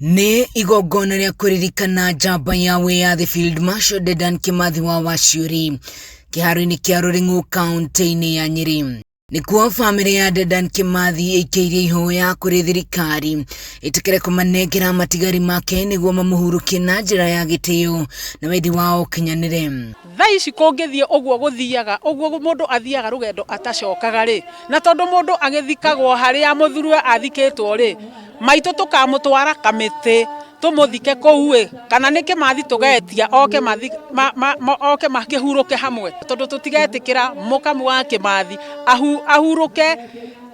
Nĩ igongona rĩa kũririkana njamba ya wĩyathi Field Marshal Dedan Kimathi wa Waciuri kĩharo-inĩ kĩa Rũrĩng'u kaunti-inĩ ya Nyeri. Nĩkuo bamĩrĩ ya Dedan Kimathi ĩikĩirie ihoya kũrĩ thirikari ĩtĩkĩre kũmanengera matigari make nĩguo mamũhurũkie na njĩra ya gĩtĩo na wendi wao ũkinyanĩre. Thaa ici kũngĩthiĩ ũguo gũthiaga ũguo mũndũ athiaga rũgendo atacokaga rĩ, na tondũ mũndũ agĩthikagwo harĩa mũthurwe athikĩtwo rĩ, maitũ tũkamũtwara kamĩtĩ tũmũthike kũu kana nĩ Kimathi tũgetia oke makĩhurũke hamwe, tondũ tũtigetĩkĩra mũkamu wa Kimathi ahurũke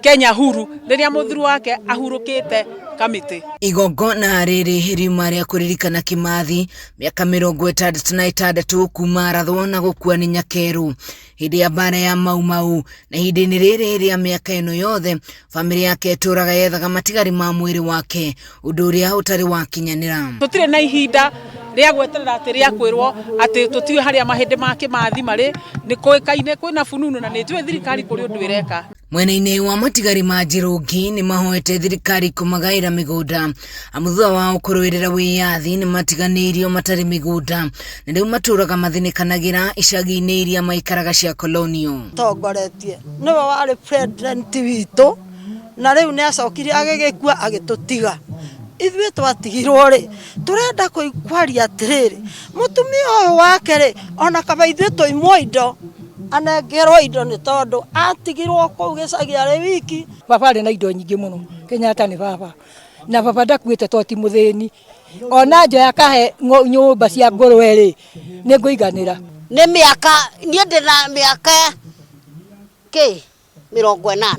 Kenya huru rĩrĩa mũthuri wake ahurũkĩte kamĩtĩ. Igongona rĩrĩ riuma rĩa kũririkana Kimathi mĩaka 66 kuma arathwo na gũkua nĩ nyakeru hĩndĩ ya mbara ya Mau Mau, na ihinda-inĩ rĩrĩ rĩa mĩaka ĩno yothe bamĩrĩ yake ĩtũraga yethaga matigari ma mwĩrĩ wake, ũndũ ũrĩa ũtarĩ wakinyanĩra. Tũtirĩ na ihinda rĩa gweterera atĩ rĩa kwĩrwo atĩ tũtiwe harĩa mahĩndĩ ma Kimathi marĩ, nĩ kũĩkaine kwĩna fununu na nĩ njũĩ thirikari kũrĩ ũndũ ĩreka. Mwena-inĩ wa matigari ma Njirũngi nĩ mahoete thirikari kũmagaĩra mĩgũnda amu thutha wao kũrũĩrĩra wĩyathi nĩ matiganĩirio matarĩ mĩgũnda na rĩu matũraga mathĩnĩkanagĩra icagi-inĩ iria maikaraga cia kolonio. Tongoretie nĩwe warĩ president witũ na rĩu nĩ acokire agĩgĩkua agĩtũtiga. Ithuĩ twatigirwo rĩ, tũrenda kwaria atĩrĩrĩ, mũtumia ũyũ wake rĩ, ona kaba ithuĩ tũimwo indo anengerwo indo nĩ tondũ atigirwo kũu gĩcagi arĩ wiki. Baba arĩ na indo nyingĩ mũno, Kenyatta nĩ baba, na baba ndakuĩte to ti mũthĩni, ona nja yakahe nyũmba cia ngũrwe rĩ, nĩ ngũiganĩra. Nĩ mĩaka, niĩ ndĩna mĩaka 80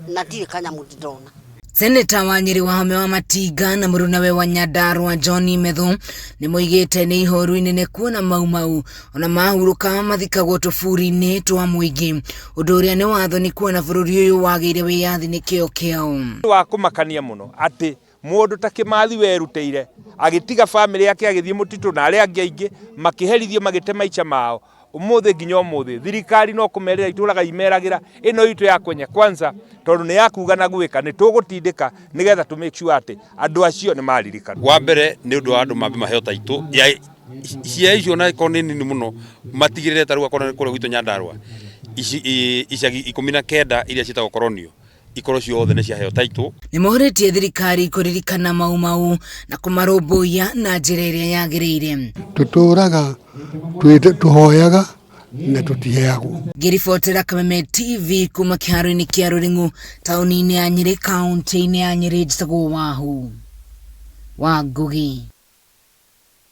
na ndirĩ kanyamũ ndĩrona. Seneta wa Nyeri Wahome wa Matinga na mũrunawe wa Nyandarua John Methu nĩ moigĩte nĩ ihoru inene kuona Mau Mau ona mahurũka mathikagwo tũburi-inĩ twa mũingĩ, ũndũ ũrĩa nĩ watho nĩ kuona bũrũri ũyũ wagĩire wĩyathi nĩ kĩo kĩao. Wa kũmakania mũno atĩ mũndũ ta Kimathi werutĩire agĩtiga bamĩrĩ yake agĩthiĩ mũtitũ na arĩa angĩ aingĩ makĩherithio magĩte maica mao. Ũmũthĩ nginya ũmũthĩ thirikari no kũmerera itũraga imeragĩra ĩno itũ ya Kenya Kwanza tondũ nĩ yakuga na gwĩka, nĩ tũgũtindĩka nĩgetha to make sure atĩ andũ acio nĩ maririkana. Wa mbere nĩ ũndũ wa andũ mambe maheo taitũ cia icio na iko nini mũno matigĩrĩre tarũa kona kũrĩa gwitũ Nyandarua icagi 19 iria ciĩtagwo kolonio ikorwo ciothe nĩ ciaheo taitũ. Nĩ mohorĩtie thirikari kũririkana Mau Mau na kũmarũmbũiya na njĩra ĩrĩa yagĩrĩire. Tũtũraga tũhoyaga na tũtiheagwo. Ngĩribotera Kameme TV kuma kĩharo-inĩ kĩa Rũrĩng'u taũni-inĩ ya Nyeri kaunti-inĩ ya Nyeri, njĩtagwo Wahũ wa Ngugi.